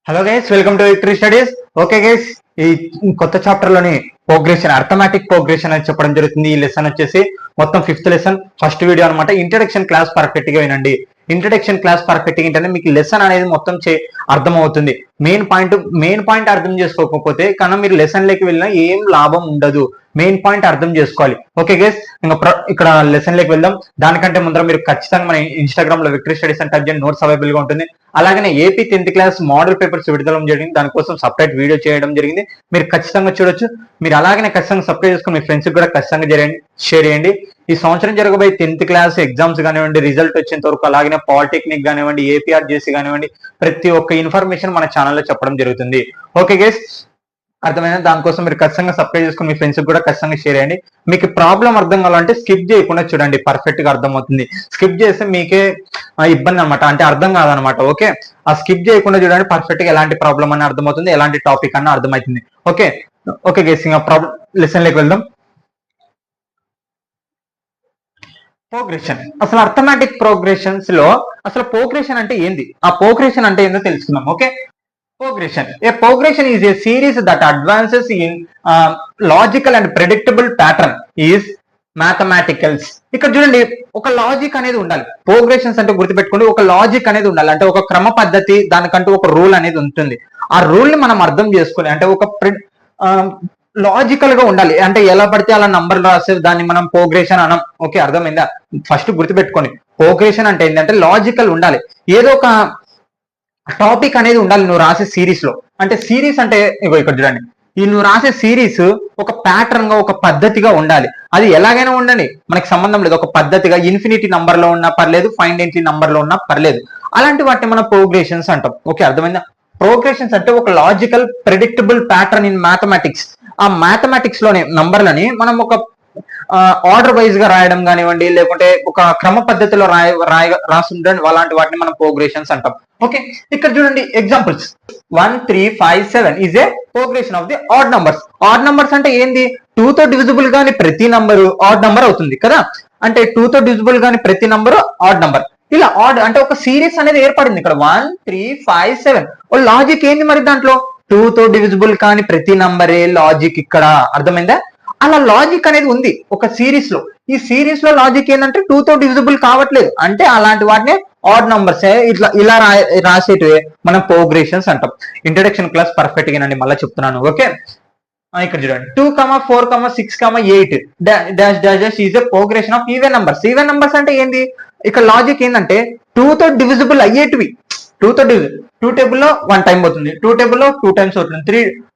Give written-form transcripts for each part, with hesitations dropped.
Hello guys, welcome to victory studies. Okay guys, ఈ కొత్త chapter లోని ప్రోగ్రెషన్, అర్థమాటిక్ ప్రోగ్రెషన్ అని చెప్పడం జరుగుతుంది. ఈ లెసన్ వచ్చేసి మొత్తం 5th లెసన్, ఫస్ట్ వీడియో అనమాట. ఇంట్రడక్షన్ క్లాస్ పర్ఫెక్ట్ గా వినండి. ఇంట్రడక్షన్ క్లాస్ పర్ఫెక్ట్ గా ఏంటంటే మీకు లెసన్ అనేది మొత్తం అర్థం అవుతుంది. మెయిన్ పాయింట్ అర్థం చేసుకోకపోతే కానీ మీరు లెసన్ లోకి వెళ్ళినా ఏం లాభం ఉండదు. మెయిన్ పాయింట్ అర్థం చేసుకోవాలి. ఓకే గైస్, ఇక్కడ లెసన్ లోకి వెళ్దాం. దానికంటే ముందర మీరు ఖచ్చితంగా మన ఇన్స్టాగ్రామ్ లో విక్టరీ స్టడీస్ అని టైప్ చేయండి. నోట్స్ అవైలబుల్ గా ఉంటుంది. అలాగనే AP 10th class modal papers విడుదల జరిగింది. దానికోసం సపరేట్ వీడియో చేయడం జరిగింది. మీరు ఖచ్చితంగా చూడొచ్చు. మీరు అలాగనే ఖచ్చితంగా సబ్స్క్రైబ్ చేసుకుని మీ ఫ్రెండ్స్ కూడా ఖచ్చితంగా షేర్ చేయండి. ఈ సంవత్సరం జరగబోయే 10th క్లాస్ ఎగ్జామ్స్ కానివ్వండి, రిజల్ట్ వచ్చేంత వరకు, అలాగే పాలిటెక్నిక్ కానివ్వండి, ఏపీఆర్జేసీ కానివ్వండి, ప్రతి ఒక్క ఇన్ఫర్మేషన్ మన ఛానల్లో చెప్పడం జరుగుతుంది. ఓకే గైస్, అర్థమైనా? దానికోసం మీరు ఖచ్చితంగా సబ్స్క్రైబ్ చేసుకుని మీ ఫ్రెండ్స్ కూడా ఖచ్చితంగా షేర్ చేయండి. మీకు ప్రాబ్లం అర్థం కావాలంటే స్కిప్ చేయకుండా చూడండి, పర్ఫెక్ట్ గా అర్థం అవుతుంది. స్కిప్ చేస్తే మీకే ఇబ్బంది అనమాట, అంటే అర్థం కాదనమాట. ఓకే, ఆ స్కిప్ చేయకుండా చూడండి, పర్ఫెక్ట్ గా ఎలాంటి ప్రాబ్లం అని అర్థమవుతుంది, ఎలాంటి టాపిక్ అన్న అర్థమవుతుంది. ఓకే ఓకే గైస్, ఇంకా ప్రాబ్లం లెసన్ లోకి వెళ్దాం. ప్రోగ్రెషన్, అసలు అర్థమాటిక్ ప్రోగ్రెషన్స్ లో అసలు ప్రోగ్రెషన్ అంటే ఏంది, ఆ ప్రోగ్రెషన్ అంటే ఏందో తెలుసుకుందాం. Okay, progression. A progression is a series that advances in logical and predictable pattern is mathematicals. ఇక్కడ చూడండి, ఒక లాజిక్ అనేది ఉండాలి. ప్రోగ్రెషన్స్ అంటే గుర్తుపెట్టుకోండి, ఒక లాజిక్ అనేది ఉండాలి. అంటే ఒక క్రమ పద్ధతి, దానికంటూ ఒక రూల్ అనేది ఉంటుంది. ఆ రూల్ ని మనం అర్థం చేసుకోవాలి. అంటే ఒక లాజికల్ గా ఉండాలి. అంటే ఎలా పడితే అలా నంబర్లు రాసే దాన్ని మనం ప్రోగ్రెషన్ అనం. ఓకే, అర్థమైందా? ఫస్ట్ గుర్తుపెట్టుకోండి, ప్రోగ్రెషన్ అంటే ఏంటంటే లాజికల్ ఉండాలి. ఏదో ఒక టాపిక్ అనేది ఉండాలి నువ్వు రాసే సిరీస్ లో. అంటే సిరీస్ అంటే ఇగో ఇక్కడ చూడండి, ఈ నువ్వు రాసే సిరీస్ ఒక ప్యాటర్న్ గా, ఒక పద్ధతిగా ఉండాలి. అది ఎలాగైనా ఉండండి, మనకి సంబంధం లేదు. ఒక పద్ధతిగా ఇన్ఫినిటీ నంబర్ లో ఉన్నా పర్లేదు, ఫైండ్ ఎంట్రీ నంబర్ లో ఉన్నా పర్లేదు. అలాంటి వాటిని మనం ప్రోగ్రెషన్స్ అంటాం. ఓకే, అర్థమైందా? ప్రోగ్రెషన్స్ అంటే ఒక logical predictable pattern in mathematics. ఆ మ్యాథమెటిక్స్ లోనే నంబర్లని మనం ఒక ఆర్డర్ వైజ్ గా రాయడం కానివ్వండి, లేకుంటే ఒక క్రమ పద్ధతిలో రాస్తుంటే అలాంటి వాటిని మనం ప్రోగ్రెషన్స్ అంటాం. ఓకే, ఇక్కడ చూడండి examples. 1 3 5 7 is a progression of the add numbers. Add numbers అంటే ఏంది? 2 తో డివిజిబుల్ గాని ప్రతి నంబరు ఆడ్ నంబర్ అవుతుంది కదా. అంటే 2 తో డివిజిబుల్ గాని ప్రతి నంబరు ఆడ్ నంబర్. ఇలా ఆడ్ అంటే ఒక సిరీస్ అనేది ఏర్పడింది ఇక్కడ. 1 3 5 7 ఓ లాజిక్ ఏంది మరి దాంట్లో? 2 తో డివిజిబుల్ కాని ప్రతి నంబరే లాజిక్ ఇక్కడ. అర్థమైందా? అలా లాజిక్ అనేది ఉంది ఒక సిరీస్ లో. ఈ సిరీస్ లో లాజిక్ ఏంటంటే 2 తో డివిజిబుల్ కావట్లేదు. అంటే అలాంటి వాటిని ఆడ్ నంబర్స్ ఇలా రాసేటివే మనం ప్రోగ్రెషన్స్ అంటాం. ఇంట్రడక్షన్ క్లాస్ పర్ఫెక్ట్ గానండి, మళ్ళీ చెప్తున్నాను. ఓకే, ఇక్కడ చూడండి, 2, 4, 6, 8 dash dash dash is a progression of even numbers. Even numbers అంటే ఏంది? ఇక్కడ లాజిక్ ఏంటంటే 2 తో డివిజిబుల్ అయ్యేటివి. 2 తో డివిజిబుల్, 2 టేబుల్లో 1 టైం అవుతుంది, 2 టేబుల్లో 2 టైమ్స్ అవుతుంది,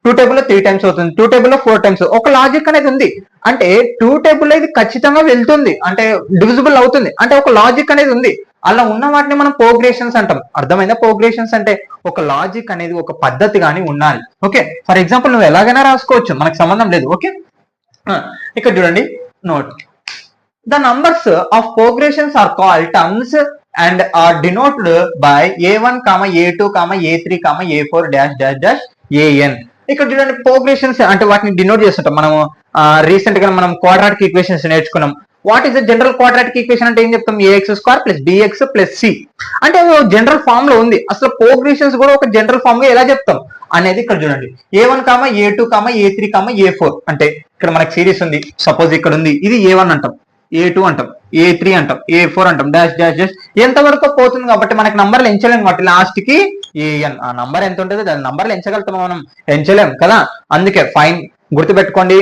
2 టేబుల్లో 3 టైమ్స్ అవుతుంది, 2 టేబుల్లో 4 టైమ్స్. ఒక లాజిక్ అనేది ఉంది. అంటే 2 టేబుల్ ఇది ఖచ్చితంగా వెళ్తుంది, అంటే డివిజిబుల్ అవుతుంది. అంటే ఒక లాజిక్ అనేది ఉంది. అలా ఉన్న వాటిని మనం ప్రోగ్రెషన్స్ అంటాం. అర్థమైందా? ప్రోగ్రెషన్స్ అంటే ఒక లాజిక్ అనేది, ఒక పద్ధతి కానీ ఉండాలి. ఓకే, ఫర్ ఎగ్జాంపుల్ నువ్వు ఎలాగైనా రాసుకోవచ్చు, మనకు సంబంధం లేదు. ఓకే, ఇక్కడ చూడండి, note the numbers of progressions are called terms and are denoted by a1, a2, a3, a4 dash dash dash an. ఇక్కడ చూడండి, ప్రోగ్రెషన్స్ అంటే వాటిని డినోట్ చేస్తుంటాం. మనము రీసెంట్ గా మనం క్వాడ్రాటిక్ ఈక్వేషన్స్ నేర్చుకున్నాం. What is the general quadratic equation అంటే ఏం చెప్తాం? ax² + bx + c. అంటే జనరల్ ఫామ్ లో ఉంది. అసలు ప్రోగ్రెషన్స్ కూడా ఒక జనరల్ ఫామ్ గా ఎలా చెప్తాం అనేది ఇక్కడ చూడండి. a1, a2, a3, a4 అంటే ఇక్కడ మనకి సిరీస్ ఉంది. సపోజ్ ఇక్కడ ఉంది, ఇది a1 అంటాం, a2 అంటాం, a3 అంటాం, a4 అంటాం, డాష్ డాష్ డాష్ ఎంత వరకు పోతుంది. కాబట్టి మనకి నంబర్లు ఎంచలేము. కాబట్టి లాస్ట్ కి an. ఆ నంబర్ ఎంత ఉంటుంది దాని నంబర్లు ఎంచగలుగుతాం మనం? ఎంచలేం కదా. అందుకే ఫైన్ గుర్తుపెట్టుకోండి,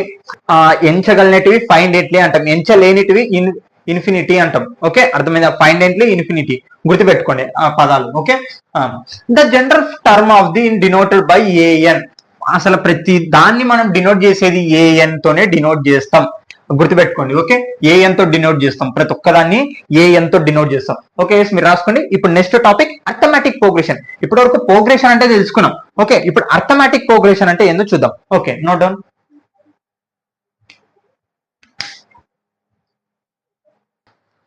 ఎంచగలిగినటివి ఫైండ్ ఎంట్లీ అంటాం, ఎంచలేనిటివి ఇన్ఫినిటీ అంటాం. ఓకే, అర్థమైందా? ఫైండ్ ఎంట్లీ, ఇన్ఫినిటీ గుర్తుపెట్టుకోండి ఆ పదాలు. Okay, the general term of the denoted by an. అసలు ప్రతి దాన్ని మనం డినోట్ చేసేది an తోనే డినోట్ చేస్తాం. గుర్తుపెట్టుకోండి. ఓకే, an తో డినోట్ చేస్తాం. ప్రతి ఒక్కదాన్ని an తో డినోట్ చేస్తాం. ఓకే, మీరు రాసుకోండి. ఇప్పుడు నెక్స్ట్ టాపిక్ అర్థమాటిక్ ప్రోగ్రెషన్. ఇప్పటి వరకు ప్రోగ్రెషన్ అంటే తెలుసుకున్నాం. ఓకే, ఇప్పుడు అర్థమాటిక్ ప్రోగ్రెషన్ అంటే ఏందో చూద్దాం. Okay, note down.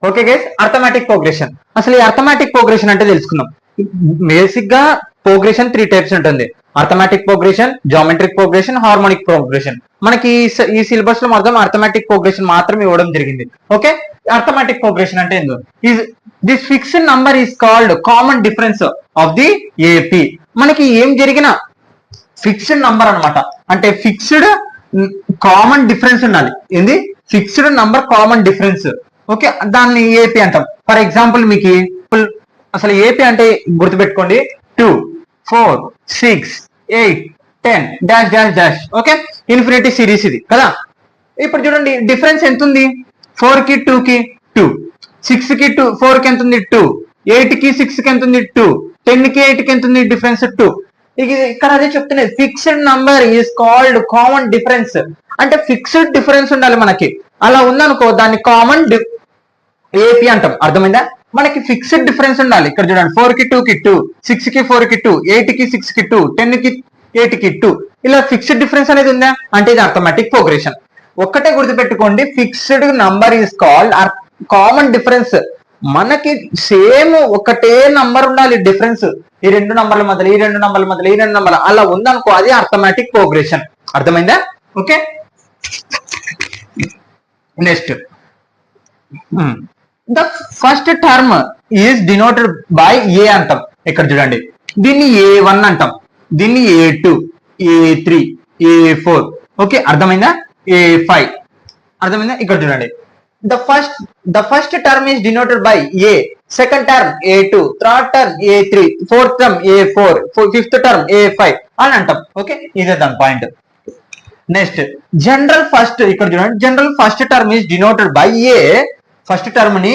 Okay guys, arithmetic progression. అసలు ఈ అర్థమాటిక్ ప్రోగ్రెషన్ అంటే తెలుసుకుందాం. బేసిక్ గా ప్రోగ్రెషన్ 3 టైప్స్ ఉంటుంది. Arithmetic progression, geometric progression, harmonic progression. మనకి ఈ సిలబస్ లో మాత్రం అర్థమాటిక్ ప్రోగ్రెషన్ మాత్రం ఇవ్వడం జరిగింది. ఓకే, అర్థమాటిక్ ప్రోగ్రెషన్ అంటే ఏందో, this fixed number is called common difference of the AP. మనకి ఏం జరిగినా ఫిక్స్డ్ నంబర్ అన్నమాట. అంటే ఫిక్స్డ్ కామన్ డిఫరెన్స్ ఉండాలి. ఏంది? Fixed number common difference. Okay, దాన్ని ఏపీ అంటాం. ఫర్ ఎగ్జాంపుల్ మీకు అసలు ఏపీ అంటే గుర్తుపెట్టుకోండి, 2, 4, 6, 8, 10 dash dash dash. Okay, infinity series ఇది కదా. ఇప్పుడు చూడండి డిఫరెన్స్ ఎంత ఉంది? 4 కి 2 కి 2, 6 కి 2 4 కి ఎంత ఉంది? 2, 8 కి 6 కి ఎంత ఉంది? 2, 10 కి 8 కి ఎంత ఉంది డిఫరెన్స్? 2. ఇక్కడ అదే చెప్తున్నది, fixed number is called common difference. అంటే ఫిక్స్డ్ డిఫరెన్స్ ఉండాలి మనకి. అలా ఉందనుకో దాన్ని కామన్ ఏపీ అంటాం. అర్థమైందా? మనకి ఫిక్స్డ్ డిఫరెన్స్ ఉండాలి. ఇక్కడ చూడండి 4 కి 2 కి 2, 6 కి 4 కి 2, 8 కి 6 కి 2, 10 కి 8 కి 2, ఇలా ఫిక్స్డ్ డిఫరెన్స్ అనేది ఉందా అంటే ఇది అర్థమెటిక్ ప్రోగ్రెషన్. ఒక్కటే గుర్తుపెట్టుకోండి, fixed number is called common difference. మనకి సేమ్ ఒకటే నంబర్ ఉండాలి డిఫరెన్స్. ఈ రెండు నంబర్ల మధ్యలో, ఈ రెండు నంబర్ల మధ్యలో, ఈ రెండు నంబర్ల అలా ఉందనుకో అది అర్థమెటిక్ ప్రోగ్రెషన్. అర్థమైందా? Okay, next the first term is denoted by a అంటాం. ఇక్కడ చూడండి దీన్ని A1 అంటాం, దీన్ని A2, A3, A4. ఓకే, అర్థమైందా? A5. అర్థమైందా? ఇక్కడ చూడండి the first term is denoted by A, second term A2, third term A3, fourth term A4, fifth term A5 అని అంటాం. ఓకే, ఇదే దాని పాయింట్. Next general first. ఇక్కడ చూడండి general first term is denoted by A. First term ని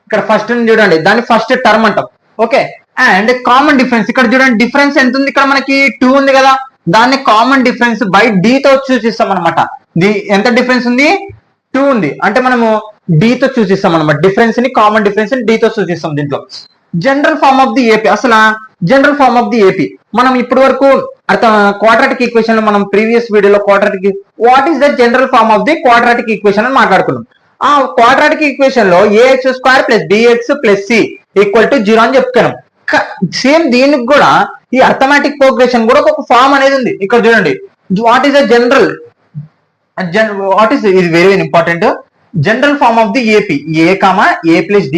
ఇక్కడ first చూడండి దాన్ని ఫస్ట్ టర్మ్ అంటాం. Okay, and common difference. ఇక్కడ చూడండి డిఫరెన్స్ ఎంత ఉంది? ఇక్కడ మనకి 2 ఉంది కదా, దాన్ని కామన్ డిఫరెన్స్ బై డి తో సూచిస్తాం అనమాట. ఎంత డిఫరెన్స్ ఉంది? 2 ఉంది. అంటే మనము డి తో సూచిస్తాం అనమాట. డిఫరెన్స్ ని, కామన్ డిఫరెన్స్ ని డి తో సూచిస్తాం దీంట్లో. General form of the AP. అసలు general form of the AP మనం ఇప్పటి వరకు క్వాడ్రాటిక్ ఈక్వేషన్ లో మనం ప్రీవియస్ వీడియోలో quadratic what is the general form of the quadratic equation అని మాట్లాడుకున్నాం. ఆ క్వాడ్రాటిక్ ఈక్వేషన్ లో ax² + bx + c = 0 అని చెప్తున్నాం. సేమ్ దీనికి కూడా ఈ అర్థమెటిక్ ప్రోగ్రెషన్ కూడా ఒక ఫార్మ్ అనేది ఉంది. ఇక్కడ చూడండి what is the general what is ఇది very important. General form of the AP a, a + d,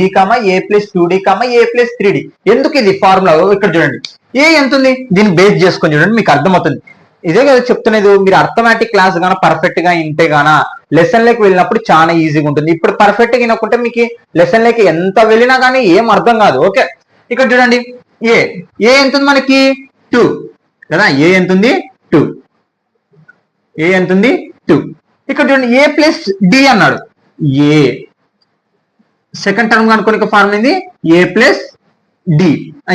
a + 2d, a + 3d. ఎందుకు ఇది ఫార్ములా? ఇక్కడ చూడండి ఏ ఎంత ఉంది దీన్ని బేస్ చేసుకొని చూడండి మీకు అర్థమవుతుంది. ఇదే కదా చెప్తున్నది. మీరు అర్థమెటిక్ క్లాస్ గాన పర్ఫెక్ట్ గా ఇంటే గాన లెసన్ లోకి వెళ్ళినప్పుడు చాలా ఈజీగా ఉంటుంది. ఇప్పుడు పర్ఫెక్ట్ గా వినకుంటే మీకు లెసన్ లోకి ఎంత వెళ్ళినా కానీ ఏం అర్థం కాదు. ఓకే, ఇక్కడ చూడండి ఏ ఎంత ఉంది మనకి? 2 కదా. ఏ ఎంత ఉంది? 2. ఏ ఎంత ఉంది? 2. ఇక్కడ చూడండి a + d అన్నాడు. ఏ సెకండ్ టర్మ్ కనుక్కోని ఫార్మ్ ఏంది? a + d.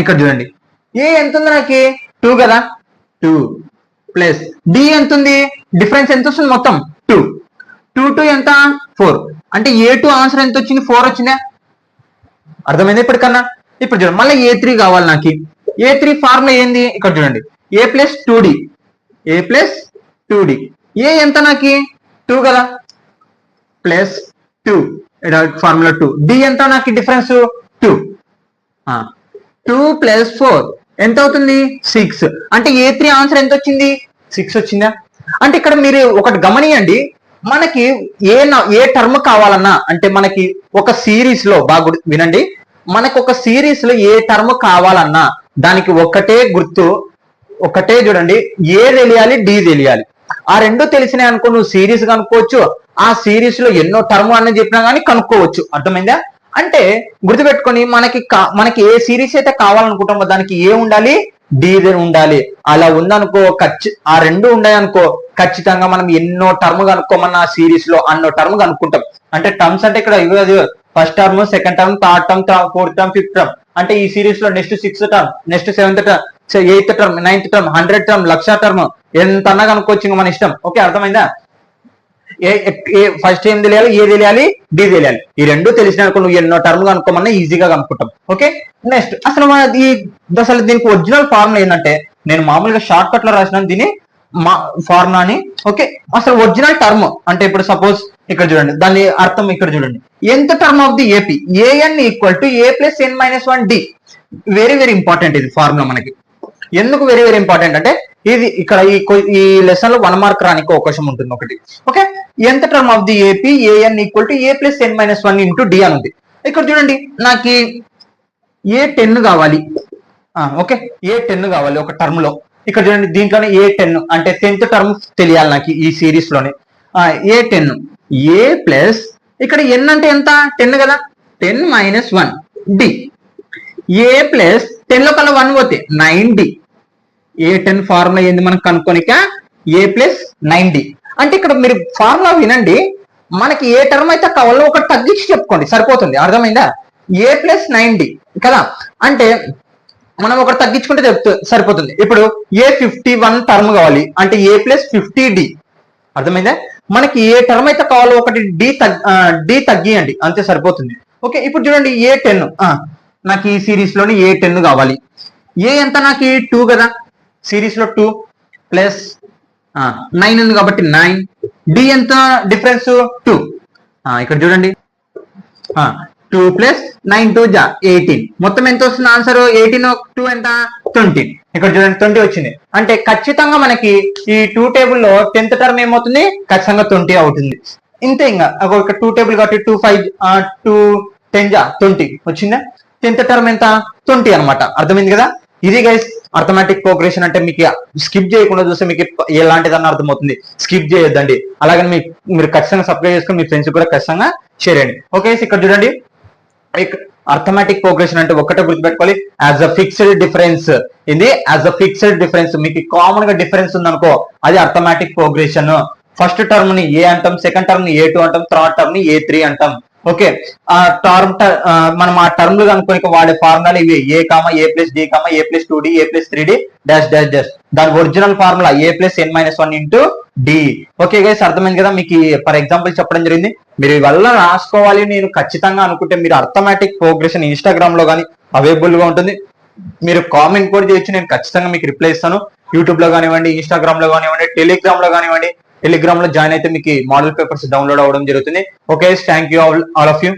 ఇక్కడ చూడండి ఏ ఎంత ఉంది నాకు? 2 కదా. 2 ప్లస్ డి ఎంత ఉంది? డిఫరెన్స్ ఎంత వస్తుంది మొత్తం? 2. 2 ఎంత? 4. అంటే A2 ఆన్సర్ ఎంత వచ్చింది? 4 వచ్చిందా? అర్థమైంది ఇప్పటికన్నా? ఇప్పుడు చూడండి మళ్ళీ A3 కావాలి నాకు. A3 ఫార్ములా ఏంది? ఇక్కడ చూడండి a + 2d, a + 2d. ఏ ఎంత నాకు? 2 కదా. Plus 2 formula 2. డి ఎంత నాకు? డిఫరెన్స్ 2. 2 + 4 ఎంత అవుతుంది? 6. అంటే A3 ఆన్సర్ ఎంత వచ్చింది? 6 వచ్చిందా? అంటే ఇక్కడ మీరు ఒకటి గమనియండి, మనకి ఏ టర్మ్ కావాలన్నా అంటే మనకి ఒక సిరీస్ లో బాగా వినండి, మనకు ఒక సిరీస్ లో ఏ టర్మ్ కావాలన్నా దానికి ఒకటే గుర్తు, ఒకటే చూడండి, ఏ తెలియాలి, డి తెలియాలి. ఆ రెండు తెలిసినాయి అనుకో నువ్వు సిరీస్ కనుక్కోవచ్చు. ఆ సిరీస్ లో ఎన్నో టర్మ్ అని చెప్పినా కానీ కనుక్కోవచ్చు. అర్థమైందా? అంటే గుర్తుపెట్టుకొని మనకి ఏ సిరీస్ అయితే కావాలనుకుంటామో దానికి ఏ ఉండాలి, డి ఉండాలి. అలా ఉందనుకో ఆ రెండు ఉన్నాయనుకో ఖచ్చితంగా మనం ఎన్నో టర్మ్ కనుక్కోమన్న ఆ సిరీస్ లో అన్నో టర్మ్ కనుక్కుంటాం. అంటే టర్మ్స్ అంటే ఇక్కడ ఇవి first term, second term, third term, fourth term, fifth term. అంటే ఈ సిరీస్ లో next 6th term, next 7th term, 8th term, 9th term, 100 term, 1,00,000 term ఎంత అన్నా కనుక్కోవచ్చు మన ఇష్టం. ఓకే, అర్థమైందా? ఫస్ట్ ఏం తెలియాలి? ఏ తెలియాలి, డి తెలియాలి. ఈ రెండు తెలిసిన నువ్వు ఎన్నో టర్మ్ కనుక్కోమన్నా ఈజీగా కనుక్కుంటాం. ఓకే, నెక్స్ట్ అసలు దీనికి ఒరిజినల్ ఫార్ములా ఏంటంటే నేను మామూలుగా షార్ట్ కట్ లో రాసినాను దీని ఫార్ములాని. ఓకే, అసలు ఒరిజినల్ టర్మ్ అంటే ఇప్పుడు సపోజ్ ఇక్కడ చూడండి దాని అర్థం ఇక్కడ చూడండి. ఎంత term of the AP an = a + n - 1d. Very very important ఇది ఫార్ములా మనకి. ఎందుకు వెరీ వెరీ ఇంపార్టెంట్ అంటే ఇది ఇక్కడ ఈ లెసన్ లో 1 మార్క్ రానికి అవకాశం ఉంటుంది ఒకటి. ఓకే, ఎంత term of the AP an = a + n - 1 × d అని ఉంది. ఇక్కడ చూడండి నాకు A10 కావాలి, ఓకే A10 కావాలి ఒక టర్మ్ లో. ఇక్కడ చూడండి దీంట్లోనే A10 అంటే 10th టర్మ్ తెలియాలి నాకు ఈ సిరీస్ లోనే. A10 A ప్లస్ ఇక్కడ n అంటే ఎంత 10 కదా 10 మైనస్ 1 D A ప్లస్ 10 లో కల్లా 1 పోతే 9D. A10 ఫార్ములా ఏంది మనం కనుక్కోనిక A ప్లస్ 9D. అంటే ఇక్కడ మీరు ఫార్ములా వినండి, మనకి ఏ టర్మ్ అయితే కావాలో ఒకటి తగ్గించి చెప్పుకోండి సరిపోతుంది. అర్థమైందా? A ప్లస్ 9D కదా, అంటే మనం ఒకటి తగ్గించుకుంటే సరిపోతుంది. ఇప్పుడు A51 టర్మ్ కావాలి అంటే A ప్లస్ 50D. అర్థమైందా? మనకి ఏ టర్మ్ అయితే కావాలో ఒకటి D తగ్గియండి అంతే సరిపోతుంది. ఓకే ఇప్పుడు చూడండి A10 నాకు ఈ సిరీస్ లోని A10 కావాలి. ఏ ఎంత నాకు 2 కదా, సిరీస్ లో 2 ప్లస్ 9 ఉంది కాబట్టి 9. D ఎంత డిఫరెన్స్ 2. ఇక్కడ చూడండి 2 ప్లస్ 9 2 జా 18. మొత్తం ఎంత వస్తుంది ఆన్సర్? 18 2 ఎంత 20. ఇక్కడ చూడండి 20 వచ్చింది. అంటే ఖచ్చితంగా మనకి ఈ 2 టేబుల్లో 10th టర్మ్ ఏమవుతుంది? ఖచ్చితంగా 20 అవుతుంది. ఇంతే ఇంకా ఒక 2 టేబుల్ కాబట్టి 2 5 2 10 జా 20 వచ్చిందా? 10th టర్మ్ ఎంత 20 అనమాట. అర్థమైంది కదా? ఇది గైస్ అర్థమెటిక్ ప్రోగ్రెషన్ అంటే. మీకు స్కిప్ చేయకుండా చూస్తే మీకు ఎలాంటిదన్నా అర్థమవుతుంది. స్కిప్ చేయొద్దండి. అలాగే మీరు ఖచ్చితంగా సబ్స్క్రైబ్ చేసుకొని మీ ఫ్రెండ్స్ కూడా ఖచ్చితంగా షేర్ చేయండి. ఓకే ఇక్కడ చూడండి అర్థమెటిక్ ప్రోగ్రెషన్ అంటే ఒక్కటే గుర్తుపెట్టుకోవాలి, యాజ్ అ ఫిక్స్డ్ డిఫరెన్స్. ఇది యాజ్ అ ఫిక్స్డ్ డిఫరెన్స్. మీకు కామన్ గా డిఫరెన్స్ ఉందనుకో అది అర్థమెటిక్ ప్రోగ్రెషన్. ఫస్ట్ టర్మ్ ని A అంటాం, సెకండ్ టర్మ్ ని A2 అంటాం, థర్డ్ టర్మ్ ని A3 అంటాం. ఓకే మనం ఆ టర్మ్ లు కనుక్కొని వాడే ఫార్ములాలు ఇవి A A plus D A plus 2D A plus 3D dash dash dash. దాని original formula A plus n minus 1 into D. Okay guys అర్థమైంది కదా? మీకు ఫర్ ఎగ్జాంపుల్ చెప్పడం జరిగింది. మీరు వల్ల రాసుకోవాలి నేను ఖచ్చితంగా అనుకుంటే మీరు అర్థమెటిక్ ప్రోగ్రెషన్ ఇన్స్టాగ్రామ్ లో కానీ అవైలబుల్ గా ఉంటుంది. మీరు కామెంట్ కూడా చేయొచ్చు, నేను ఖచ్చితంగా మీకు రిప్లై ఇస్తాను. యూట్యూబ్ లో కానివ్వండి, ఇన్స్టాగ్రామ్ లో కానివ్వండి, టెలిగ్రామ్ లో కానివ్వండి. టెలిగ్రామ్ లో జాయిన్ అయితే మీకు మోడల్ పేపర్స్ డౌన్లోడ్ అవ్వడం జరుగుతుంది. Okay thank you all of you.